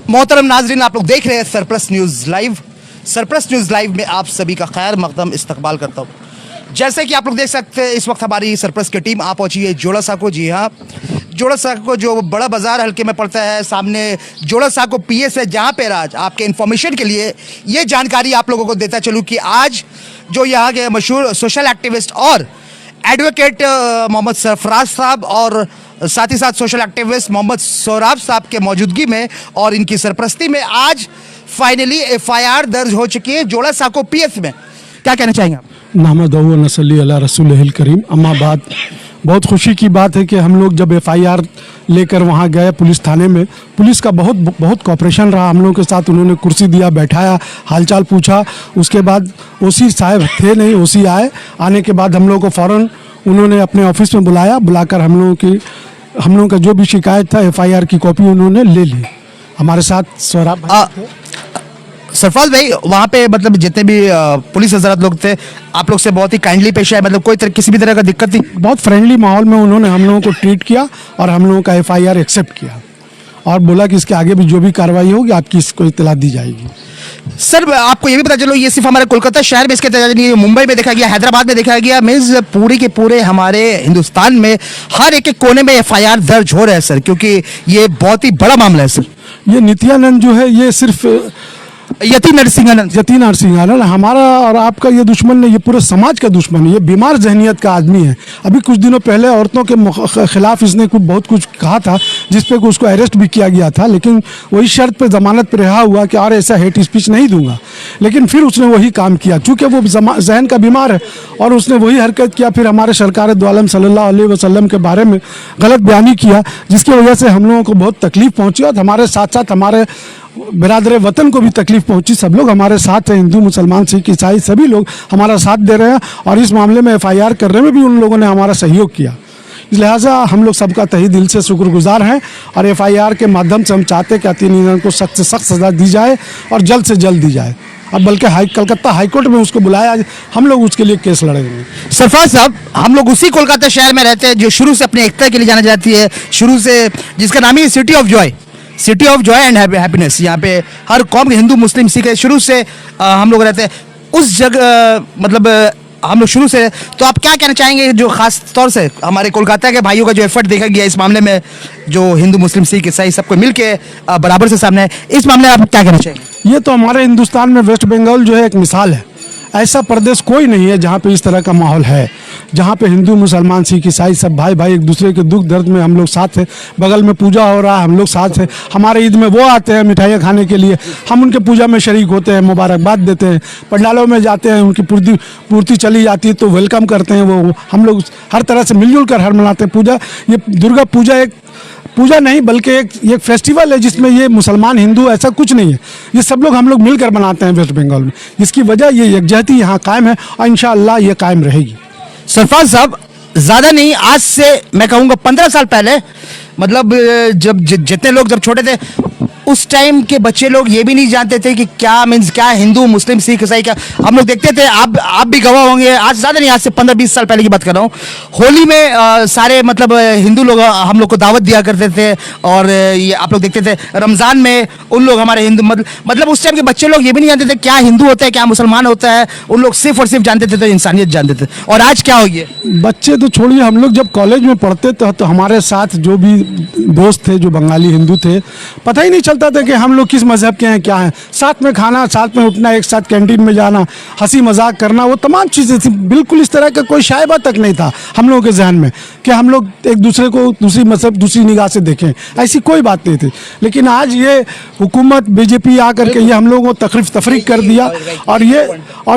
मोहतरम नाजरीन, आप लोग देख रहे हैं surplus news live. Surplus news live में आप सभी का खैर मकदम इस्तकबाल करता हूँ। जैसे कि आप लोग देख सकते हैं, इस वक्त हमारी सरप्लस की टीम आ पहुंची है जोड़ा साको। जी हाँ, जोड़ा साको जो बड़ा बाजार हल्के में पड़ता है, सामने जोड़ा साको पीएस है, जहाँ पे आज आपके इन्फॉर्मेशन के लिए ये जानकारी आप लोगों को देता चलूँ कि आज जो यहाँ के मशहूर सोशल एक्टिविस्ट और एडवोकेट मोहम्मद सरफराज साहब और साथ ही साथ सोशल एक्टिविस्ट मोहम्मद सोराब साहब के मौजूदगी में और इनकी सरपरस्ती में आज फाइनली एफआईआर दर्ज हो चुकी है जोड़ा साको पीएस में। क्या कहना चाहेंगे आप? नहमदहु व नसल्ली अला रसूलिहिल करीम। अम्मा बाद बहुत खुशी की बात है कि हम लोग जब एफआईआर लेकर वहाँ गए पुलिस थाने में, पुलिस का बहुत कॉपरेशन रहा हम लोगों के साथ। उन्होंने कुर्सी दिया, बैठाया, हालचाल पूछा। उसके बाद ओसी साहब थे नहीं, ओसी आए। आने के बाद हम लोगों को फ़ौरन उन्होंने अपने ऑफिस में बुलाया। बुलाकर हम लोगों का जो भी शिकायत था एफआईआर की कॉपी उन्होंने ले ली। हमारे साथ सोराब भाई थे। सरफराज भाई, वहाँ पे मतलब जितने भी पुलिस हजरत लोग थे, आप लोग से बहुत ही काइंडली पेश आए, मतलब कोई किसी भी तरह का दिक्कत थी? बहुत फ्रेंडली माहौल में उन्होंने हम लोगों को ट्रीट किया और हम लोगों का एफआईआर एक्सेप्ट किया और बोला कि इसके आगे भी जो भी कार्रवाई होगी आपकी इसको इत्तला दी जाएगी। सर, आपको ये भी पता चलो, ये सिर्फ हमारे कोलकाता शहर में इसके तहत नहीं, मुंबई में देखा गया, हैदराबाद में देखा गया, मीन्स पूरे के पूरे हमारे हिंदुस्तान में हर एक कोने में एफआईआर दर्ज हो रहा है सर, क्योंकि ये बहुत ही बड़ा मामला है सर। ये नित्यानंद जो है ये सिर्फ यति नरसिंहानंद हमारा और आपका ये दुश्मन नहीं, ये पूरे समाज का दुश्मन है। ये बीमार जहनियत का आदमी है। अभी कुछ दिनों पहले औरतों के खिलाफ इसने बहुत कुछ कहा था, जिस पे उसको अरेस्ट भी किया गया था, लेकिन वही शर्त पे जमानत पे रहा हुआ कि और ऐसा हेट स्पीच नहीं दूंगा। लेकिन फिर उसने वही काम किया, चूँकि वो जहन का बीमार है और उसने वही हरकत किया। फिर हमारे सरकार दो आलम सल्लल्लाहु अलैहि वसल्लम के बारे में गलत बयानी किया, जिसकी वजह से हम लोगों को बहुत तकलीफ पहुँची और हमारे साथ साथ हमारे बिरादर वतन को भी तकलीफ पहुंची। सब लोग हमारे साथ हैं, हिंदू मुसलमान सिख ईसाई सभी लोग हमारा साथ दे रहे हैं और इस मामले में एफआईआर करने में भी उन लोगों ने हमारा सहयोग किया। इस लिहाजा हम लोग सबका तहे दिल से शुक्रगुजार हैं और एफआईआर के माध्यम से हम चाहते हैं कि अतिनिधन को सख्त से सख्त सजा दी जाए और जल्द से जल्द दी जाए। अब बल्कि कलकत्ता हाईकोर्ट में उसको बुलाया, हम लोग उसके लिए केस लड़ेंगे। सरफराज साहब, हम लोग उसी कोलकाता शहर में रहते हैं जो शुरू से अपनी एकता के लिए जाना जाती है, शुरू से जिसका नाम ही city of joy and happiness. यहाँ पे हर कौम के हिंदू मुस्लिम सिख शुरू से हम लोग रहते हैं उस जगह, मतलब हम लोग शुरू से। तो आप क्या कहना चाहेंगे जो खास तौर से हमारे कोलकाता के भाइयों का जो एफर्ट देखा गया इस मामले में, जो हिंदू मुस्लिम सिख ईसाई सबको मिल के बराबर से सामने है, इस मामले में आप क्या कहना चाहेंगे? ये तो हमारे हिंदुस्तान में वेस्ट बंगाल जो है एक मिसाल है। ऐसा प्रदेश कोई नहीं है जहाँ पे इस तरह का माहौल है, जहाँ पे हिंदू मुसलमान सिख ईसाई सब भाई भाई एक दूसरे के दुख दर्द में हम लोग साथ हैं। बगल में पूजा हो रहा है, हम लोग साथ हैं। हमारे ईद में वो आते हैं मिठाइयाँ खाने के लिए, हम उनके पूजा में शरीक होते हैं, मुबारकबाद देते हैं। पंडालों में जाते हैं, उनकी पूर्ति चली जाती है तो वेलकम करते हैं। वो हम लोग हर तरह से मिलजुल कर हर मनाते हैं। पूजा, ये दुर्गा पूजा एक पूजा नहीं बल्कि एक फेस्टिवल है जिसमें ये मुसलमान हिंदू ऐसा कुछ नहीं है, ये सब लोग हम लोग मिलकर मनाते हैं वेस्ट बंगाल में। इसकी वजह ये यकजहती यहाँ कायम है और इंशाअल्लाह ये कायम रहेगी। सरफराज साहब, ज़्यादा नहीं, आज से मैं कहूँगा 15 साल पहले, मतलब जब जितने लोग जब छोटे थे उस टाइम के बच्चे लोग ये भी नहीं जानते थे कि क्या मीन्स क्या हिंदू मुस्लिम सिख ईसाई क्या। हम लोग देखते थे, आप भी गवाह होंगे, आज ज़्यादा नहीं, आज से 15-20 साल पहले की बात कर रहा हूँ। होली में सारे मतलब हिंदू लोग हम लोग को दावत दिया करते थे और ये आप लोग देखते थे। रमज़ान में उन लोग हमारे हिंदू मतलब उस टाइम के बच्चे लोग ये भी नहीं जानते थे क्या हिंदू होता है क्या मुसलमान होता है। उन लोग सिर्फ और सिर्फ जानते थे तो इंसानियत जानते थे। और आज क्या हो गया? बच्चे तो छोड़िए, हम लोग जब कॉलेज में पढ़ते थे तो हमारे साथ जो भी दोस्त थे जो बंगाली हिंदू थे, पता ही नहीं चलता था कि हम लोग किस मजहब के हैं क्या हैं। साथ में खाना, साथ में उठना, एक साथ कैंटीन में जाना, हंसी मजाक करना, वो तमाम चीज़ें थी। बिल्कुल इस तरह का कोई शायबा तक नहीं था हम लोगों के जहन में कि हम लोग एक दूसरे को दूसरी मजहब दूसरी निगाह से देखें, ऐसी कोई बात नहीं थी। लेकिन आज ये हुकूमत बीजेपी आकर के ये हम लोगों को तफरीक कर दिया और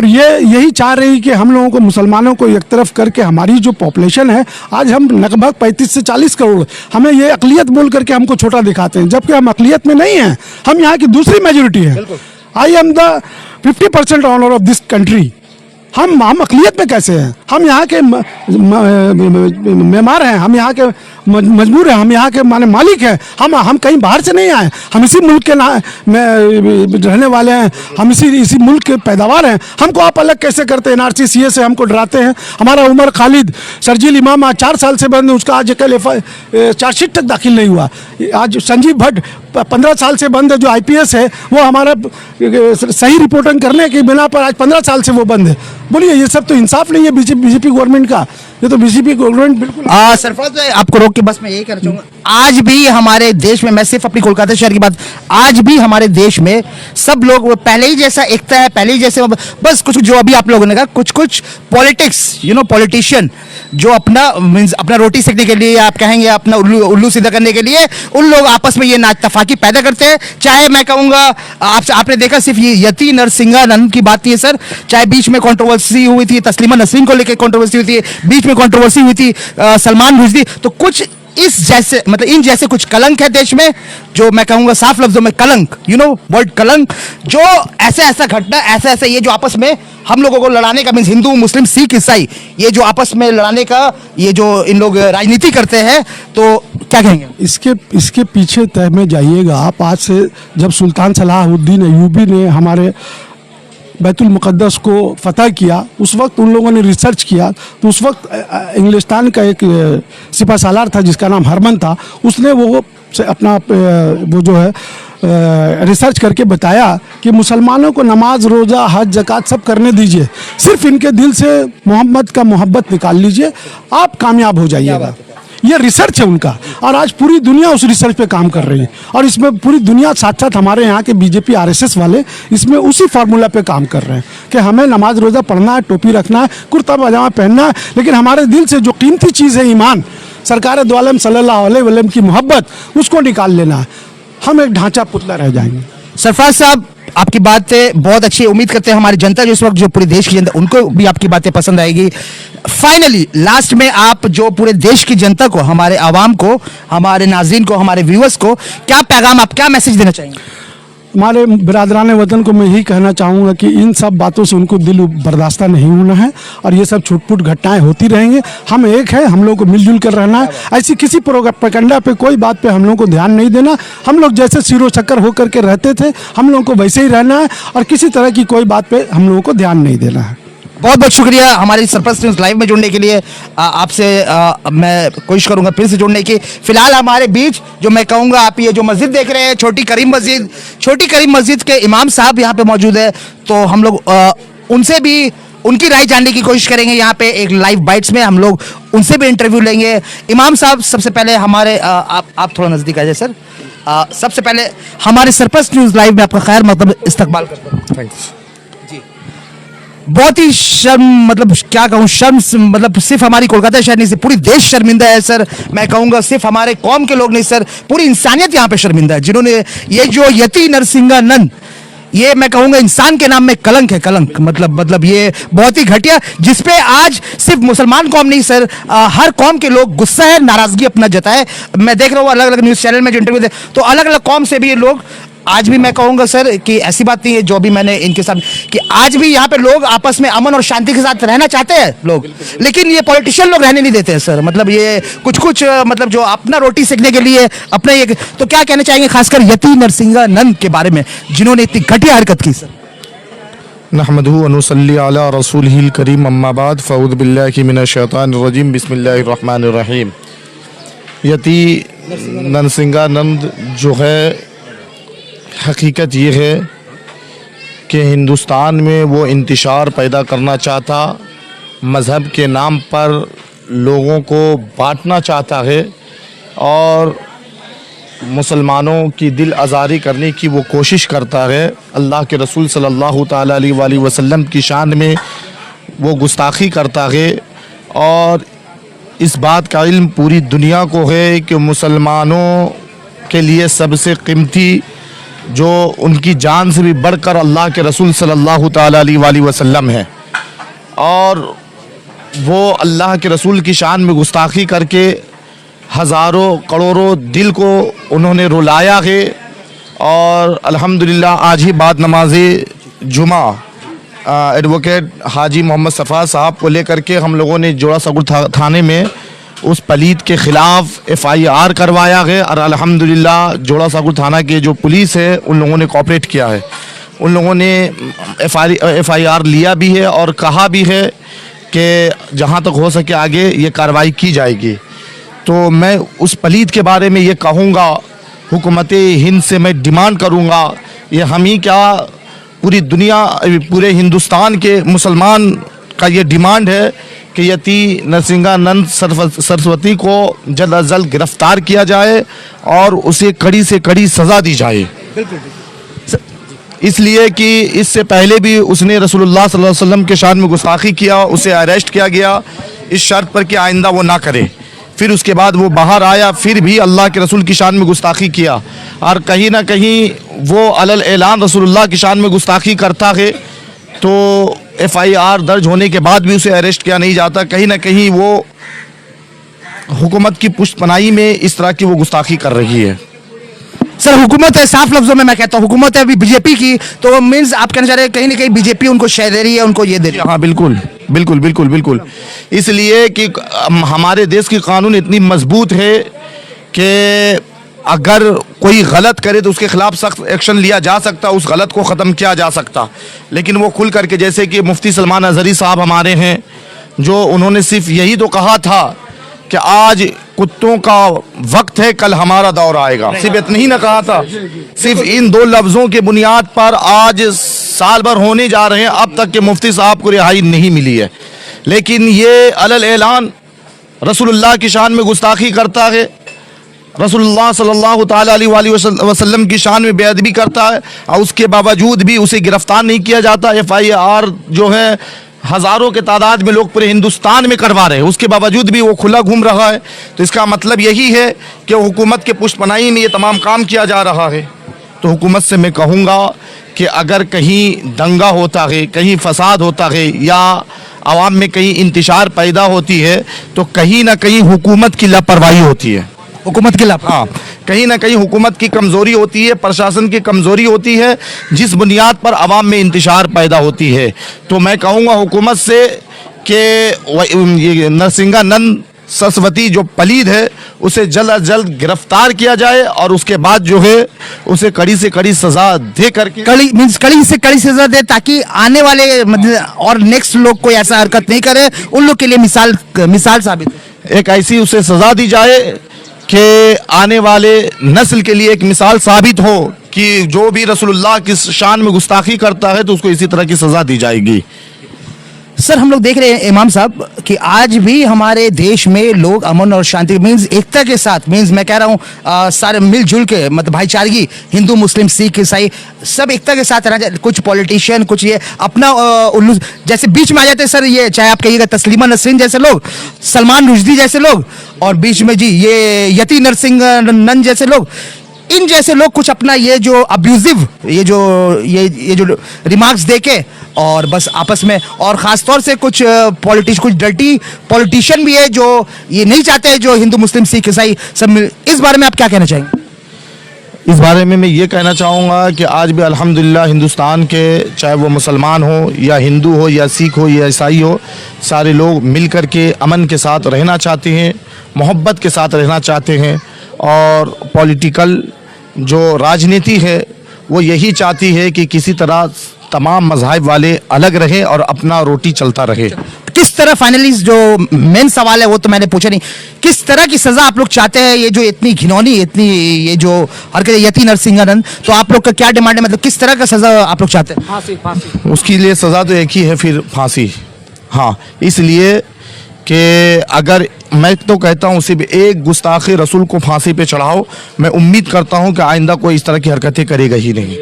ये यही चाह रही कि हम लोगों को मुसलमानों को एक तरफ करके हमारी जो पॉपुलेशन है, आज हम लगभग 35 से 40 करोड़, हमें ये अक़लियत बोल करके हमको छोटा दिखाते हैं, जबकि हम अक़लियत में नहीं हैं। हम यहाँ की दूसरी मेजोरिटी है। I am the 50% owner of this country. हम अक़लियत में कैसे हैं? हम यहाँ के मेमार हैं, हम यहाँ के मजबूर हैं, हम यहाँ के माने मालिक हैं। हम कहीं बाहर से नहीं आए, हम इसी मुल्क के में रहने वाले हैं, हम इसी मुल्क के पैदावार हैं। हमको आप अलग कैसे करते हैं? NRC CA से हमको डराते हैं। हमारा उमर खालिद शर्जील इमाम आज 4 साल से बंद है, उसका आज कल चार्जशीट तक दाखिल नहीं हुआ। आज संजीव भट्ट 15 साल से बंद है, जो IPS है वो हमारा सही रिपोर्टिंग करने की बिना पर आज 15 साल से वो बंद है। बोलिए ये सब तो इंसाफ नहीं है बीजेपी गवर्नमेंट का। ये तो बीजेपी गवर्नमेंट बिल्कुल। सरफराज भाई, आपको रोक के बस मैं यही कहना चाहूंगा, आज भी हमारे देश में, मैं सिर्फ अपनी कोलकाता शहर की बात, आज भी हमारे देश में सब लोग वो पहले ही जैसा एकता है, पहले ही जैसे बस कुछ जो अभी आप लोगों ने कहा, कुछ कुछ पॉलिटिक्स, पॉलिटिशियन जो अपना मींस अपना रोटी सेकने के लिए, आप कहेंगे अपना उल्लू सीधा करने के लिए, उन लोग आपस में ये नातफाकी पैदा करते हैं। चाहे मैं कहूंगा आपने देखा सिर्फ ये यति नरसिंहानंद की बात थी सर, चाहे बीच में कंट्रोवर्सी हुई थी तस्लीमा नसरीन को लेकर, कंट्रोवर्सी हुई थी बीच में, कंट्रोवर्सी हुई थी सलमान रुश्दी, तो कुछ इस जैसे मतलब इन जैसे कुछ कलंक है देश में, जो मैं कहूंगा साफ लफ्जों में कलंक, वर्ड कलंक, जो ऐसा घटना, ऐसा ये जो आपस में हम लोगों को लड़ाने का, मींस हिंदू मुस्लिम सिख ईसाई, ये जो आपस में लड़ाने का ये जो इन लोग राजनीति करते हैं, तो क्या कहेंगे? इसके पीछे तह में जाइएगा आप। आज से जब सुल्तान सलाहुद्दीन अय्यूबी ने हमारे बैतुल मुक़द्दस को फतह किया, उस वक्त उन लोगों ने रिसर्च किया, तो उस वक्त इंग्लिस्तान का एक सिपह सालार था जिसका नाम हरमन था, उसने वो अपना वो जो है रिसर्च करके बताया कि मुसलमानों को नमाज, रोज़ा, हज, ज़कात सब करने दीजिए, सिर्फ इनके दिल से मोहम्मद का मोहब्बत निकाल लीजिए, आप कामयाब हो जाइएगा। ये रिसर्च है उनका, और आज पूरी दुनिया उस रिसर्च पे काम कर रही है, और इसमें पूरी दुनिया साथ साथ हमारे यहाँ के बीजेपी RSS वाले इसमें उसी फार्मूला पे काम कर रहे हैं कि हमें नमाज रोज़ा पढ़ना है, टोपी रखना है, कुर्ता पजामा पहनना है, लेकिन हमारे दिल से जो कीमती चीज़ है ईमान, सरकार दो आलम सल्लल्लाहु अलैहि वसल्लम की मोहब्बत, उसको निकाल लेना है। हम एक ढांचा पुतला रह जाएंगे। सरफराज साहब, आपकी बातें बहुत अच्छी, उम्मीद करते हैं हमारी जनता जो इस वक्त, जो पूरे देश की जनता, उनको भी आपकी बातें पसंद आएगी। फाइनली लास्ट में आप जो पूरे देश की जनता को, हमारे आवाम को, हमारे नाज़रीन को, हमारे व्यूअर्स को क्या पैगाम, आप क्या मैसेज देना चाहेंगे? हमारे बिरादरान वतन को मैं यही कहना चाहूँगा कि इन सब बातों से उनको दिल बर्दाश्त नहीं होना है, और ये सब छुटपुट घटनाएं होती रहेंगी। हम एक है, हम लोग को मिलजुल कर रहना है। ऐसी किसी प्रोपेगेंडा पे, कोई बात पे हम लोग को ध्यान नहीं देना। हम लोग जैसे सिरो शक्कर होकर के रहते थे, हम लोग को वैसे ही रहना है, और किसी तरह की कोई बात पे हम लोगों को ध्यान नहीं देना है। बहुत बहुत शुक्रिया हमारी सरप्लस न्यूज़ लाइव में जुड़ने के लिए। आपसे मैं कोशिश करूंगा फिर से जुड़ने की। फिलहाल हमारे बीच जो मैं कहूंगा, आप ये जो मस्जिद देख रहे हैं, छोटी करीम मस्जिद के इमाम साहब यहाँ पे मौजूद है, तो हम लोग उनसे भी उनकी राय जानने की कोशिश करेंगे। यहाँ पे एक लाइव बाइट्स में हम लोग उनसे भी इंटरव्यू लेंगे। इमाम साहब, सबसे पहले हमारे आप थोड़ा नज़दीक आ जाए सर। सबसे पहले हमारे सरप्लस न्यूज़ लाइव में आपका खैर मतलब इस्तकबाल करता हूँ। थैंक्स जी, बहुत ही शर्म, मतलब क्या कहूँ, शर्म, मतलब सिर्फ हमारी कोलकाता शहर नहीं, सिर्फ पूरी देश शर्मिंदा है सर। मैं कहूँगा सिर्फ हमारे कौम के लोग नहीं सर, पूरी इंसानियत यहाँ पे शर्मिंदा है, जिन्होंने ये जो यति नरसिंहानंद, ये मैं कहूँगा इंसान के नाम में कलंक है, कलंक मतलब ये बहुत ही घटिया, जिसपे आज सिर्फ मुसलमान कौम नहीं सर, हर कौम के लोग गुस्सा है, नाराजगी अपना जताए। मैं देख रहा हूँ अलग अलग न्यूज़ चैनल में जो इंटरव्यू दे, तो अलग अलग कौम से भी ये लोग, आज भी मैं कहूँगा सर कि ऐसी बात नहीं है जो भी मैंने इनके साथ, कि आज भी यहाँ पे लोग आपस में अमन और शांति के साथ रहना चाहते हैं लोग, लेकिन ये पॉलिटिशियन लोग रहने नहीं देते हैं सर। मतलब ये कुछ मतलब जो अपना रोटी सेकने के लिए अपना ये, तो क्या कहना चाहेंगे खासकर यति नरसिंहानंद के बारे में, जिन्होंने इतनी घटिया हरकत की सर? नहमदुहु व नुसल्ली अला रसूलिहिल करीम, अम्मा बाद, फ़अऊज़ु बिल्लाहि मिनश शैतानिर रजीम, बिस्मिल्लाहिर रहमानिर रहीम। यति नरसिंहानंद जो है, हकीकत ये है कि हिंदुस्तान में वो इंतशार पैदा करना चाहता, मज़हब के नाम पर लोगों को बांटना चाहता है, और मुसलमानों की दिल आज़ारी करने की वो कोशिश करता है। अल्लाह के रसूल सल्लल्लाहु ताला अलैहि वसल्लम की शान में वो गुस्ताखी करता है, और इस बात का इल्म पूरी दुनिया को है कि मुसलमानों के लिए सबसे कीमती, जो उनकी जान से भी बढ़कर अल्लाह के रसूल सल्लल्लाहु ताला अलैहि वसल्लम है, और वो अल्लाह के रसूल की शान में गुस्ताखी करके हज़ारों करोड़ों दिल को उन्होंने रुलाया है। और अल्हम्दुलिल्लाह आज ही बाद नमाज जुमा एडवोकेट हाजी मोहम्मद सफ़ा साहब को लेकर के हम लोगों ने जोड़ा सगुर थाने में उस पलीद के ख़िलाफ़ FIR करवाया है, और अल्हम्दुलिल्लाह जोड़ा सागुर थाना के जो पुलिस है उन लोगों ने कोऑपरेट किया है। उन लोगों ने FIR लिया भी है और कहा भी है कि जहां तक हो सके आगे ये कार्रवाई की जाएगी। तो मैं उस पलीद के बारे में ये कहूँगा हुकूमत हिंद से मैं डिमांड करूँगा, ये हम ही क्या पूरी दुनिया, पूरे हिंदुस्तान के मुसलमान का ये डिमांड है कि यति नरसिंहानंद सरस्वती को जल्द अज जल्द गिरफ्तार किया जाए और उसे कड़ी से कड़ी सज़ा दी जाए। इसलिए कि इससे पहले भी उसने रसूलुल्लाह सल्लल्लाहु अलैहि वसल्लम के शान में गुस्ताखी किया, उसे अरेस्ट किया गया इस शर्त पर कि आइंदा वो ना करे। फिर उसके बाद वो बाहर आया, फिर भी अल्लाह के रसूल की शान में गुस्ताखी किया, और कहीं ना कहीं वो अलल ऐलान रसूलुल्लाह की शान में गुस्ताखी करता है, तो FIR दर्ज होने के बाद भी उसे अरेस्ट किया नहीं जाता। कहीं ना कहीं वो हुकूमत की पुष्टपनाही में इस तरह की वो गुस्ताखी कर रही है। सर हुकूमत है, साफ लफ्जों में मैं कहता हूँ हुकूमत है अभी बीजेपी की, तो मीन्स आप कहना चाह रहे हैं कहीं ना कहीं बीजेपी उनको शय दे रही है, उनको ये दे रही है। हाँ बिल्कुल बिल्कुल बिल्कुल बिल्कुल, इसलिए कि हमारे देश की कानून इतनी मजबूत है कि अगर कोई गलत करे तो उसके खिलाफ सख्त एक्शन लिया जा सकता, उस गलत को ख़त्म किया जा सकता। लेकिन वो खुल करके, जैसे कि मुफ्ती सलमान अजहरी साहब हमारे हैं, जो उन्होंने सिर्फ यही तो कहा था कि आज कुत्तों का वक्त है, कल हमारा दौर आएगा, सिर्फ इतना ही ना कहा था। सिर्फ इन 2 लफ्ज़ों के बुनियाद पर आज साल भर होने जा रहे हैं, अब तक के मुफ्ती साहब को रिहाई नहीं मिली है। लेकिन ये अलल ऐलान रसूलुल्लाह की शान में गुस्ताखी करता है, रसूलुल्लाह सल्लल्लाहु ताला अलैहि वसल्लम की शान में बेअदबी करता है, और उसके बावजूद भी उसे गिरफ्तार नहीं किया जाता। FIR जो है हज़ारों के तादाद में लोग पूरे हिंदुस्तान में करवा रहे हैं, उसके बावजूद भी वो खुला घूम रहा है। तो इसका मतलब यही है कि हुकूमत के पुष्टपनाही में ये तमाम काम किया जा रहा है। तो हुकूमत से मैं कहूँगा कि अगर कहीं दंगा होता है, कहीं फसाद होता है, या आवाम में कहीं इंतशार पैदा होती है, तो कहीं ना कहीं हुकूमत की लापरवाही होती है, हुकूमत के खिलाफ। हाँ, कहीं ना कहीं हुकूमत की कमज़ोरी होती है, प्रशासन की कमज़ोरी होती है, जिस बुनियाद पर आवाम में इंतशार पैदा होती है। तो मैं कहूँगा हुकूमत से कि नरसिंहानंद सरस्वती जो पलीद है उसे जल्द अज जल्द गिरफ्तार किया जाए, और उसके बाद जो है उसे कड़ी से कड़ी सज़ा दे करके, कड़ी मीन्स कड़ी से कड़ी सजा दे, ताकि आने वाले मतलब और नेक्स्ट लोग कोई ऐसा हरकत नहीं करे, उन लोग के लिए मिसाल साबित हो। एक ऐसी उसे सज़ा दी जाए कि आने वाले नस्ल के लिए एक मिसाल साबित हो कि जो भी रसूलुल्लाह की शान में गुस्ताखी करता है तो उसको इसी तरह की सज़ा दी जाएगी। सर हम लोग देख रहे हैं इमाम साहब कि आज भी हमारे देश में लोग अमन और शांति मीन्स एकता के साथ, मीन्स मैं कह रहा हूँ सारे मिलजुल के, मतलब भाईचारगी, हिंदू मुस्लिम सिख ईसाई सब एकता के साथ रहना चाहिए। कुछ पॉलिटिशियन कुछ ये अपना उल्लू जैसे बीच में आ जाते हैं सर, ये चाहे आप कहिएगा तस्लीमा नसरीन जैसे लोग, सलमान रुश्दी जैसे लोग, और बीच में जी ये यति नरसिंहानंद जैसे लोग, इन जैसे लोग कुछ अपना ये जो अब्यूजिव ये जो रिमार्क्स देके और बस आपस में, और ख़ास तौर से कुछ कुछ डर्टी पॉलिटिशियन भी है जो ये नहीं चाहते हैं जो हिंदू मुस्लिम सिख ईसाई सब इस बारे में आप क्या कहना चाहेंगे? इस बारे में मैं ये कहना चाहूँगा कि आज भी अल्हम्दुलिल्लाह हिंदुस्तान के, चाहे वो मुसलमान हो या हिंदू हो या सिख हो या ईसाई हो, सारे लोग मिल कर के अमन के साथ रहना चाहते हैं, मोहब्बत के साथ रहना चाहते हैं। और पॉलिटिकल जो राजनीति है वो यही चाहती है कि किसी तरह तमाम मज़हब वाले अलग रहें और अपना रोटी चलता रहे। किस तरह फाइनली जो मेन सवाल है वो तो मैंने पूछा नहीं, किस तरह की सजा आप लोग चाहते हैं? ये जो इतनी घिनौनी, इतनी ये जो हरकत यति नरसिंहानंद, तो आप लोग का क्या डिमांड है, मतलब किस तरह का सजा आप लोग चाहते हैं? फांसी। उसके लिए सज़ा तो एक ही है, फिर फांसी। हाँ, इसलिए कि अगर मैं तो कहता हूँ सिर्फ एक गुस्ताखे रसूल को फांसी पे चढ़ाओ, मैं उम्मीद करता हूँ कि आइंदा कोई इस तरह की हरकतें करेगा ही नहीं।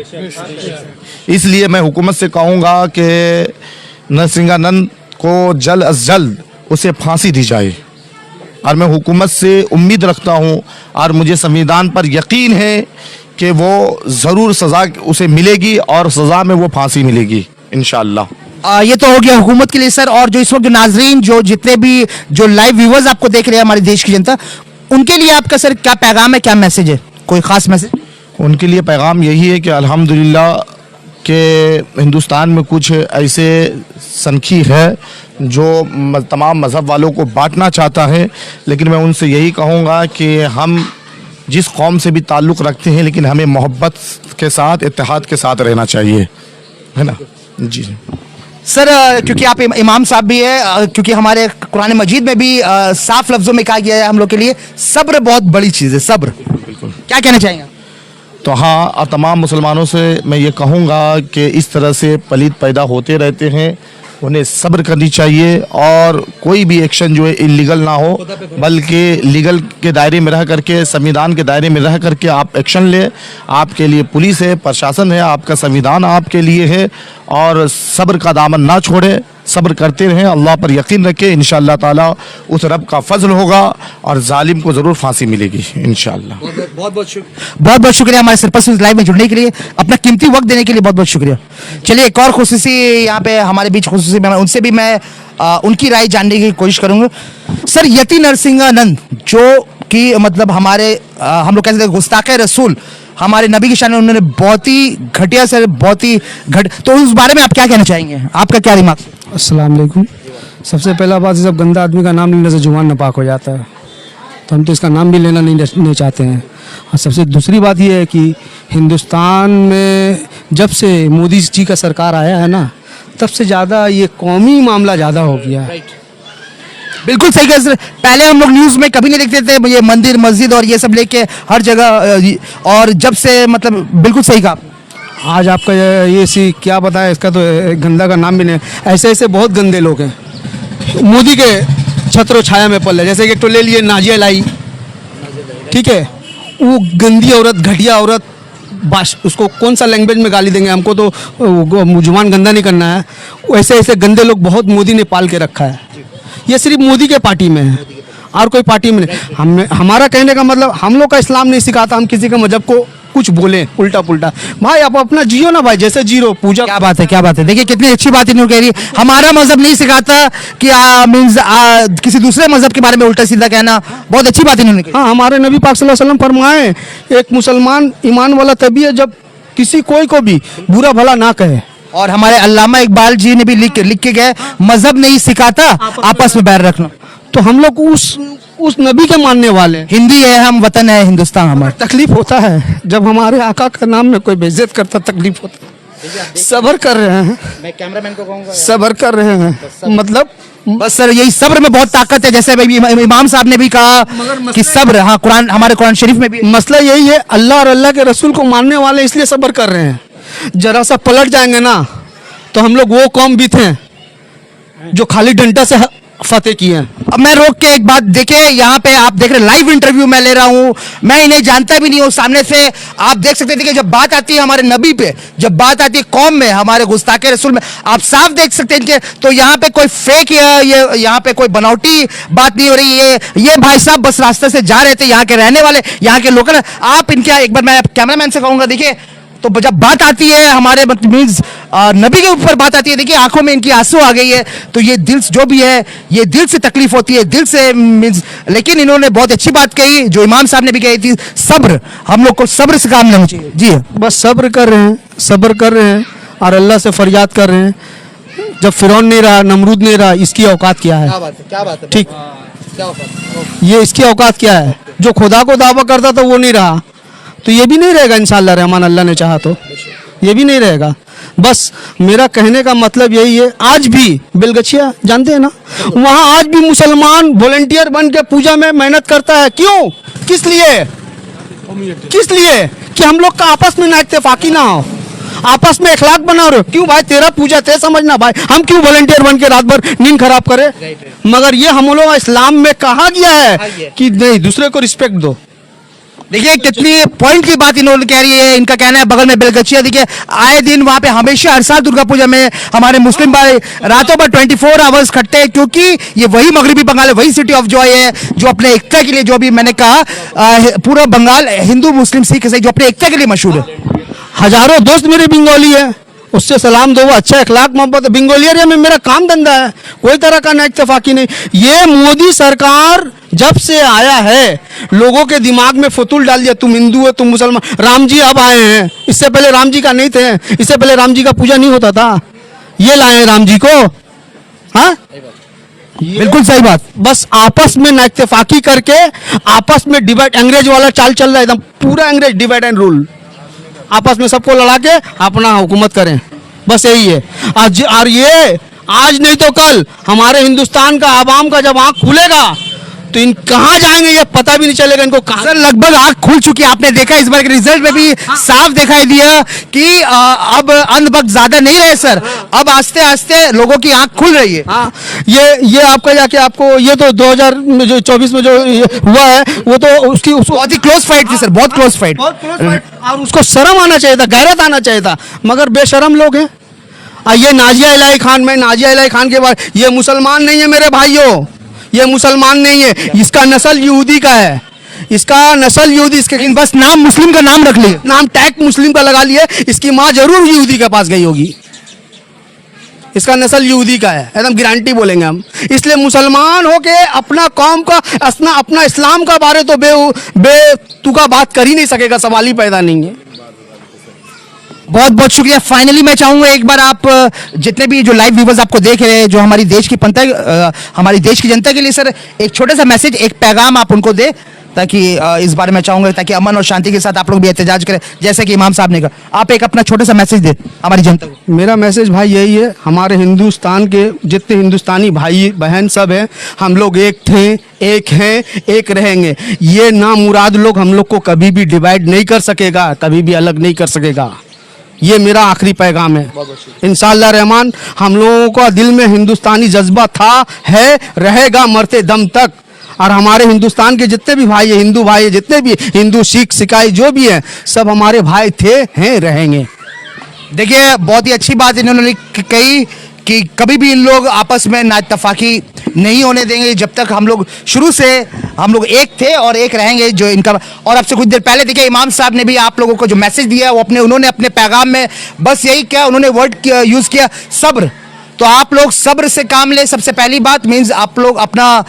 इसलिए मैं हुकूमत से कहूँगा कि नरसिंहानंद को जल्द अज जल्द उसे फांसी दी जाए, और मैं हुकूमत से उम्मीद रखता हूँ और मुझे संविधान पर यकीन है कि वो ज़रूर सज़ा उसे मिलेगी और सज़ा में वो फांसी मिलेगी इंशाअल्लाह। ये तो हो गया हुकूमत के लिए सर, और जो इस वक्त जो नाजरीन जो जितने भी जो लाइव व्यूवर्स आपको देख रहे हैं हमारे देश की जनता, उनके लिए आपका सर क्या पैगाम है, क्या मैसेज है, कोई ख़ास मैसेज? उनके लिए पैगाम यही है कि अल्हम्दुलिल्लाह कि हिंदुस्तान में कुछ ऐसे सनखी है जो तमाम मज़हब वालों को बांटना चाहता है, लेकिन मैं उनसे यही कहूँगा कि हम जिस कौम से भी ताल्लुक़ रखते हैं, लेकिन हमें मोहब्बत के साथ, इत्तेहाद के साथ रहना चाहिए, है ना जी। सर क्योंकि आप इमाम साहब भी है, क्योंकि हमारे कुरान मजीद में भी साफ लफ्जों में कहा गया है हम लोग के लिए सब्र बहुत बड़ी चीज़ है, सब्र। बिल्कुल। क्या कहना चाहेंगे? तो हाँ, और तमाम मुसलमानों से मैं ये कहूँगा कि इस तरह से पलीत पैदा होते रहते हैं, उन्हें सब्र करनी चाहिए और कोई भी एक्शन जो है इलीगल ना हो, बल्कि लीगल के दायरे में रह करके, संविधान के दायरे में रह करके आप एक्शन लें। आपके लिए पुलिस है, प्रशासन है, आपका संविधान आपके लिए है, और सब्र का दामन ना छोड़े, सब्र करते रहें, अल्लाह पर यकीन रखें, इंशाअल्लाह ताला उस रब का फजल होगा और जालिम को ज़रूर फांसी मिलेगी इंशाअल्लाह। बहुत बहुत शुक्रिया हमारे सरपंच न्यूज़ लाइव में जुड़ने के लिए, अपना कीमती वक्त देने के लिए बहुत बहुत शुक्रिया। चलिए एक और खुसूसी यहाँ पे हमारे बीच खुसूसी में उनसे भी मैं उनकी राय जानने की कोशिश करूँगा। सर, यति नरसिंहानंद जो कि मतलब हमारे हम लोग कहते हैं गुस्ताखे रसूल, हमारे नबी की शान में उन्होंने बहुत ही घटिया से बहुत ही तो उस बारे में आप क्या कहना चाहेंगे, आपका क्या दिमाग? अस्सलाम वालेकुम। सबसे पहला बात, जब गंदा आदमी का नाम लेने से जुबान नापाक हो जाता है, तो हम तो इसका नाम भी लेना नहीं चाहते हैं। और सबसे दूसरी बात यह है कि हिंदुस्तान में जब से मोदी जी का सरकार आया है ना, तब से ज़्यादा ये कौमी मामला ज़्यादा हो गया है। बिल्कुल सही कहा सर। पहले हम लोग न्यूज़ में कभी नहीं देखते थे ये मंदिर मस्जिद और ये सब लेके हर जगह, और जब से मतलब बिल्कुल सही कहा। आज आपका ये सी क्या बताया, इसका तो गंदा का नाम भी नहीं। ऐसे ऐसे बहुत गंदे लोग हैं मोदी के छत्रो छाया में पल है। जैसे कि एक तो ले लिए नाजिया लाई, ठीक है, वो गंदी औरत, घटिया औरत, उसको कौन सा लैंग्वेज में गाली देंगे, हमको तो जुबान गंदा नहीं करना है। ऐसे ऐसे गंदे लोग बहुत मोदी ने पाल के रखा है। ये सिर्फ मोदी के पार्टी में है और कोई पार्टी में नहीं। हमारा कहने का मतलब, हम लोग का इस्लाम नहीं सिखाता हम किसी के मजहब को कुछ बोले उल्टा पुल्टा। भाई आप अपना जियो ना भाई, जैसे जीरो पूजा। क्या बात है, क्या बात है। देखिए कितनी अच्छी बात इन्होंने कह रही है। हमारा मजहब नहीं सिखाता कि मींस किसी दूसरे मजहब के बारे में उल्टा सीधा कहना। बहुत अच्छी बात इन्होंने कही। हाँ, हमारे नबी पाक सल्लल्लाहु अलैहि वसल्लम फरमाए, एक मुसलमान ईमान वाला तभी है जब किसी कोई को भी बुरा भला ना कहे। और हमारे अल्लामा इकबाल जी ने भी लिख के गए, मजहब नहीं सिखाता आपस में बैर रखना। तो हम लोग उस नबी के मानने वाले। हिंदी है हम, वतन है हिंदुस्तान हमारा। तकलीफ होता है जब हमारे आका का नाम में कोई बेइज्जत करता, तकलीफ होता है। सब्र कर रहे हैं, मैं कैमरामैन को कहूंगा सब्र कर रहे हैं, मतलब बस सर यही सब्र में बहुत ताकत है। जैसे भाई इमाम साहब ने भी कहा कि सब्र, हाँ कुरान, हमारे कुरान शरीफ में भी मसला यही है। अल्लाह और अल्लाह के रसूल को मानने वाले इसलिए सब्र कर रहे हैं। जरा सा पलट जाएंगे ना तो हम लोग वो कौम भी थे जो खाली डंडा से फतेह किए हैं। अब मैं रोक के एक बात, देखिए यहाँ पे आप देख रहे लाइव इंटरव्यू मैं ले रहा हूँ, मैं इन्हें जानता भी नहीं हूँ। सामने से आप देख सकते थे कि जब बात आती है हमारे नबी पे, जब बात आती है कौम में, हमारे गुस्ताखे रसूल में, आप साफ देख सकते हैं इनके। तो यहाँ पे कोई फेक ये यहाँ पे कोई बनावटी बात नहीं हो रही है। ये भाई साहब बस रास्ते से जा रहे थे, यहाँ के रहने वाले, यहाँ के लोकल। आप इनके एक बार मैं कैमरामैन से कहूँगा, देखिए तो जब बात आती है हमारे मीन्स नबी के ऊपर बात आती है, देखिए आंखों में इनकी आंसू आ गई है। तो ये दिल जो भी है, ये दिल से तकलीफ होती है, दिल से मीन्स। लेकिन इन्होंने बहुत अच्छी बात कही जो इमाम साहब ने भी कही थी, सब्र। हम लोग को सब्र से काम लेना चाहिए। जी बस सब्र कर रहे हैं, सब्र कर रहे हैं और अल्लाह से फरियाद कर रहे हैं। जब फिरौन नहीं रहा, नमरूद नहीं रहा, इसकी औकात क्या है? क्या बात है, ठीक, क्या औकात? ये इसकी औकात क्या है? जो खुदा को दावा करता था वो नहीं रहा, तो ये भी नहीं रहेगा इंशाअल्लाह रहमान, अल्लाह ने चाहा तो ये भी नहीं रहेगा। बस मेरा कहने का मतलब यही है। आज भी बेलगछिया जानते हैं ना, वहाँ आज भी मुसलमान वॉलंटियर बन के पूजा में मेहनत करता है। क्यों, किस लिए? किस लिए? कि हम लोग का आपस में ना इत्तेफाकी ना हो, आपस में इखलाक बना रहे हो। क्यों भाई, तेरा पूजा ते समझना भाई, हम क्यों वॉलंटियर बन के रात भर नींद खराब करे? मगर ये हम लोग इस्लाम में कहा गया है कि नहीं, दूसरे को रिस्पेक्ट दो। देखिए कितनी पॉइंट की बात इन्होंने कह रही है। इनका कहना है बगल में बेलगछिया, देखिए आए दिन वहां पे हमेशा हर साल दुर्गा पूजा में हमारे मुस्लिम भाई रातों भर 24 आवर्स खटते हैं, क्योंकि ये वही मगरबी बंगाल है, वही सिटी ऑफ जॉय है जो अपने एकता के लिए, जो भी मैंने कहा पूरा बंगाल हिंदू मुस्लिम सिख ईसाई जो अपने एकता के लिए मशहूर है। हजारों दोस्त मेरे बंगाली है, उससे सलाम दो, अच्छा इखलाक मोहब्बत। बंगाली एरिया में मेरा काम धंधा है, कोई तरह का ना इत्तेफाकी नहीं। ये मोदी सरकार जब से आया है लोगों के दिमाग में फतूल डाल दिया, तुम हिंदू हो, तुम मुसलमान। राम जी अब आए हैं, इससे पहले राम जी का नहीं थे, इससे पहले राम जी का पूजा नहीं होता था, ये लाए हैं राम जी को। हाँ बिल्कुल सही बात। बस आपस में ना इत्तेफाकी करके आपस में डिवाइड, अंग्रेज वाला चाल चल रहा है एकदम, पूरा अंग्रेज डिवाइड एंड रूल, आपस में सबको लड़ा के अपना हुकूमत करें, बस यही है। और ये आज नहीं तो कल हमारे हिंदुस्तान का आवाम का जब आँख खुलेगा तो इन कहाँ जाएंगे ये पता भी नहीं चलेगा इनको कहाँ। सर लगभग आंख खुल चुकी है, आपने देखा इस बार के रिजल्ट में भी साफ दिखाई दिया कि अब अंधभक्त ज्यादा नहीं रहे सर, अब आस्ते आस्ते लोगों की आंख खुल रही है। हाँ, ये आपका जाके आपको ये तो 2024 में जो हुआ है वो तो उसकी बहुत ही क्लोज फाइट थी सर, बहुत क्लोज फाइट। और उसको शर्म आना चाहिए था, गैरत आना चाहिए था, मगर बेशरम लोग हैं। ये नाजिया इलाही खान, मैं नाजिया इलाही खान के बाद, ये मुसलमान नहीं है मेरे भाइयों, ये मुसलमान नहीं है, इसका नस्ल यहूदी का है, इसका नस्ल यहूदी, इसके बस नाम मुस्लिम का नाम रख लिया, नाम टैग मुस्लिम का लगा लिया, इसकी माँ जरूर यहूदी के पास गई होगी, इसका नस्ल यहूदी का है, एकदम गारंटी बोलेंगे हम। इसलिए मुसलमान होके अपना कौम का अपना इस्लाम का बारे तो बेतुका बात कर ही नहीं सकेगा, सवाल ही पैदा नहीं है। बहुत बहुत शुक्रिया। फाइनली मैं चाहूंगा एक बार आप जितने भी जो लाइव व्यूवर्स आपको देख रहे हैं, जो हमारी देश की हमारी देश की जनता के लिए सर एक छोटा सा मैसेज, एक पैगाम आप उनको दे, ताकि इस बारे में चाहूंगा ताकि अमन और शांति के साथ आप लोग भी एहतजाज करें, जैसे कि इमाम साहब ने कहा। आप एक अपना छोटा सा मैसेज दे हमारी जनता को। मेरा मैसेज भाई यही है, हमारे हिंदुस्तान के जितने हिंदुस्तानी भाई बहन सब हैं, हम लोग एक थे, एक हैं, एक रहेंगे। ये नामुराद लोग हम लोग को कभी भी डिवाइड नहीं कर सकेगा, कभी भी अलग नहीं कर सकेगा। ये मेरा आखिरी पैगाम है। इंशाअल्लाह रहमान हम लोगों का दिल में हिंदुस्तानी जज्बा था, है, रहेगा मरते दम तक। और हमारे हिंदुस्तान के जितने भी भाई हैं, हिंदू भाई जितने भी, हिंदू सिख सिकाई जो भी हैं, सब हमारे भाई थे, हैं, रहेंगे। देखिए बहुत ही अच्छी बात इन्होंने कही कि कभी भी इन लोग आपस में नाइत्तफाकी नहीं होने देंगे, जब तक हम लोग शुरू से हम लोग एक थे और एक रहेंगे। जो इनका, और अब से कुछ देर पहले देखिए इमाम साहब ने भी आप लोगों को जो मैसेज दिया वो उन्होंने अपने पैगाम में बस यही क्या, उन्होंने वर्ड यूज किया, सब्र। तो आप लोग सब्र से काम ले, सबसे पहली बात मीन्स आप लोग अपना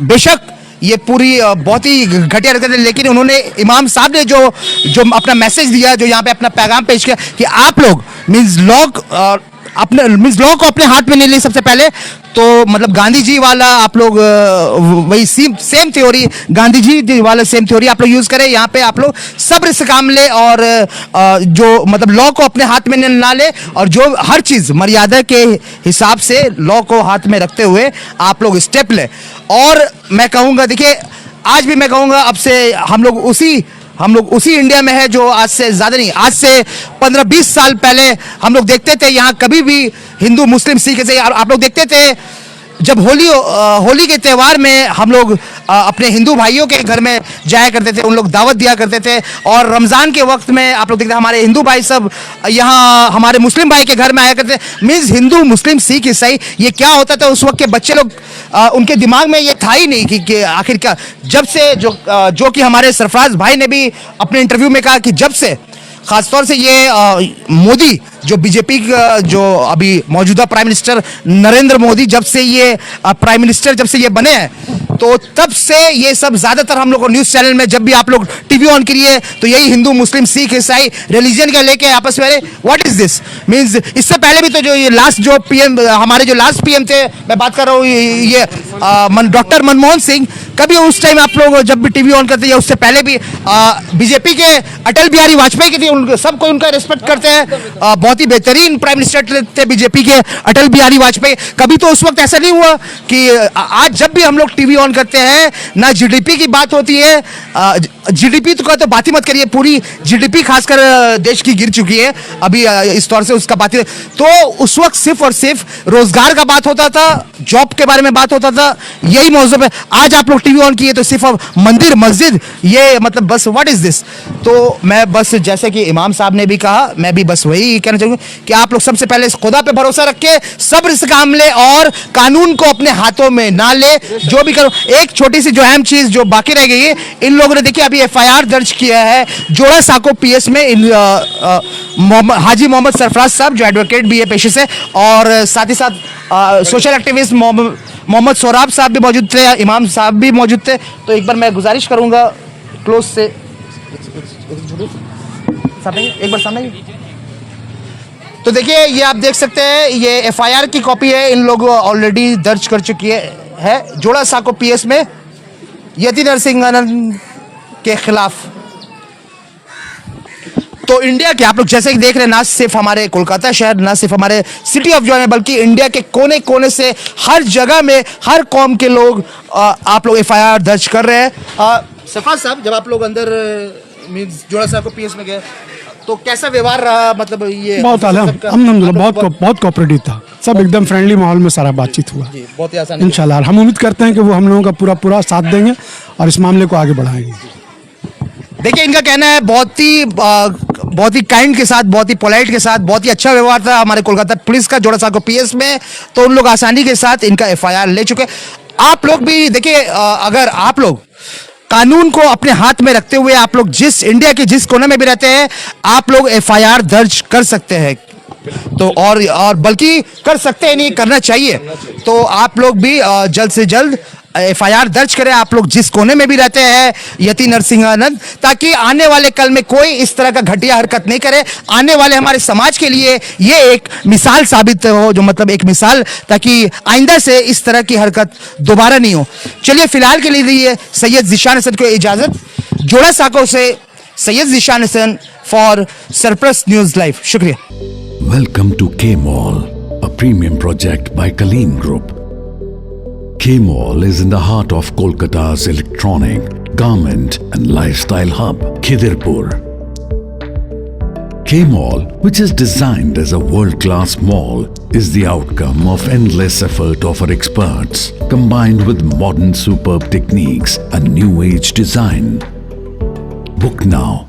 बेशक ये पूरी बहुत ही घटिया हरकत है, लेकिन उन्होंने इमाम साहब ने जो अपना मैसेज दिया, जो यहाँ पे अपना पैगाम पेश किया कि आप लोग मीन्स लॉ को अपने हाथ में नहीं ले। सबसे पहले तो मतलब गांधी जी वाला आप लोग वही सेम थ्योरी, गांधी जी वाला सेम थ्योरी आप लोग यूज करें। यहाँ पे आप लोग सब्र से काम ले और जो मतलब लॉ को अपने हाथ में ना ले, और जो हर चीज मर्यादा के हिसाब से लॉ को हाथ में रखते हुए आप लोग स्टेप ले। और मैं कहूँगा देखिए, आज भी मैं कहूँगा अब से हम लोग उसी इंडिया में है जो आज से ज़्यादा नहीं, आज से 15-20 साल पहले हम लोग देखते थे यहाँ कभी भी हिंदू मुस्लिम सिख से आप लोग देखते थे जब होली के त्यौहार में हम लोग अपने हिंदू भाइयों के घर में जाया करते थे, उन लोग दावत दिया करते थे। और रमज़ान के वक्त में आप लोग देखते थे हमारे हिंदू भाई सब यहाँ हमारे मुस्लिम भाई के घर में आया करते थे। मीन्स हिंदू मुस्लिम सिख ईसाई ये क्या होता था उस वक्त के बच्चे लोग, उनके दिमाग में ये था ही नहीं कि आखिर क्या। जब से जो कि हमारे सरफराज भाई ने भी अपने इंटरव्यू में कहा कि जब से खासतौर से ये मोदी जो बीजेपी का जो अभी मौजूदा प्राइम मिनिस्टर नरेंद्र मोदी जब से ये प्राइम मिनिस्टर जब से ये बने हैं, तो तब से ये सब ज्यादातर हम लोग को न्यूज चैनल में जब भी आप लोग टीवी ऑन करिए तो यही हिंदू मुस्लिम सिख ईसाई रिलीजन का लेके आपस में व्हाट इज दिस मींस। इससे पहले भी तो जो ये लास्ट जो पीएम हमारे जो लास्ट पीएम थे, मैं बात कर रहा हूँ ये डॉक्टर मनमोहन सिंह, कभी उस टाइम आप लोग जब भी टीवी ऑन करते हैं, उससे पहले भी बीजेपी के अटल बिहारी वाजपेयी की थी, सब कोई उनका रिस्पेक्ट करते हैं, बहुत ही बेहतरीन प्राइम मिनिस्टर थे बीजेपी के अटल बिहारी वाजपेयी। कभी तो उस वक्त ऐसा नहीं हुआ कि आज जब भी हम लोग टीवी ऑन करते हैं ना जीडीपी की बात होती है, जीडीपी तो बात ही मत करिए, पूरी जीडीपी खासकर देश की गिर चुकी है अभी इस तौर से, उसका बात ही तो उस वक्त सिर्फ और सिर्फ रोजगार का बात होता था, जॉब के बारे में बात होता था, यही मौजूद है। आज आप लोग टीवी ऑन किए तो सिर्फ मंदिर मस्जिद ये मतलब बस व्हाट इज दिस। तो मैं बस जैसे कि इमाम साहब ने भी कहा, मैं भी बस वही कहना चाहूँगा कि आप लोग सबसे पहले इस खुदा पे भरोसा रख के सब्र से काम ले और कानून को अपने हाथों में ना ले। जो भी करो, एक छोटी सी जो अहम चीज जो बाकी रह गई है, इन लोगों ने देखिए अभी एफआईआर दर्ज किया है जोड़ा साको पीएस में हाजी मोहम्मद सरफराज साहब जो एडवोकेट भी है पेशे से, और साथ ही साथ सोशल एक्टिविस्ट मोहम्मद सोराब साहब भी मौजूद थे, इमाम साहब भी मौजूद थे। तो एक बार मैं गुजारिश करूंगा क्लोज से एक बार सामने। तो देखिए ये आप देख सकते हैं, ये एफआईआर की कॉपी है, इन लोग ऑलरेडी दर्ज कर चुकी है जोड़ा साको पीएस में यति नरसिंहानंद के खिलाफ। तो इंडिया के आप लोग जैसे कि देख रहे हैं, ना सिर्फ हमारे कोलकाता शहर, ना सिर्फ हमारे सिटी ऑफ जॉय में, बल्कि इंडिया के कोने कोने से हर जगह में हर कौम के लोग आप लोग एफआईआर दर्ज कर रहे हैं। सफाज साहब, जब आप लोग अंदर मींस जोड़ा साहब को पीएस में गए तो कैसा व्यवहार रहा? मतलब ये बहुत अल्हम्दुलिल्लाह बहुत कोऑपरेटिव था, सब एकदम फ्रेंडली माहौल में सारा बातचीत हुआ। जी, बहुत ही आसान। इंशाल्लाह हम उम्मीद करते हैं कि वो हम लोगों का पूरा साथ देंगे और इस मामले को आगे बढ़ाएंगे। देखिए, इनका कहना है बहुत ही काइंड के साथ, बहुत ही पोलाइट के साथ, बहुत ही अच्छा व्यवहार था हमारे कोलकाता पुलिस का जोड़ा साहब को पीएस में, तो उन लोग आसानी के साथ इनका एफआईआर ले चुके। आप लोग भी देखिए, अगर आप लोग कानून को अपने हाथ में रखते हुए आप लोग इंडिया के जिस कोने में भी रहते हैं, आप लोग एफआईआर दर्ज कर सकते हैं, तो और बल्कि कर सकते हैं, नहीं करना चाहिए। तो आप लोग भी जल्द से जल्द एफआईआर दर्ज करें, आप लोग जिस कोने में भी रहते हैं यति नरसिंहानंद, ताकि आने वाले कल में कोई इस तरह का घटिया हरकत नहीं करे। आने वाले हमारे समाज के लिए ये एक मिसाल साबित हो, जो मतलब एक मिसाल, ताकि आइंदा से इस तरह की हरकत दोबारा नहीं हो। चलिए, फिलहाल के लिए सैयद ज़ीशान हसन को इजाजत। जोड़ा साको से Syed Zeeshan Hasan for surplus news live. शुक्रिया। Welcome to K-Mall, a premium project by Kaleen Group. K-Mall is in the heart of Kolkata's electronic, garment and lifestyle hub, Khidirpur. K-Mall, which is designed as a world-class mall, is the outcome of endless effort of our experts, combined with modern superb techniques and new age design. Book now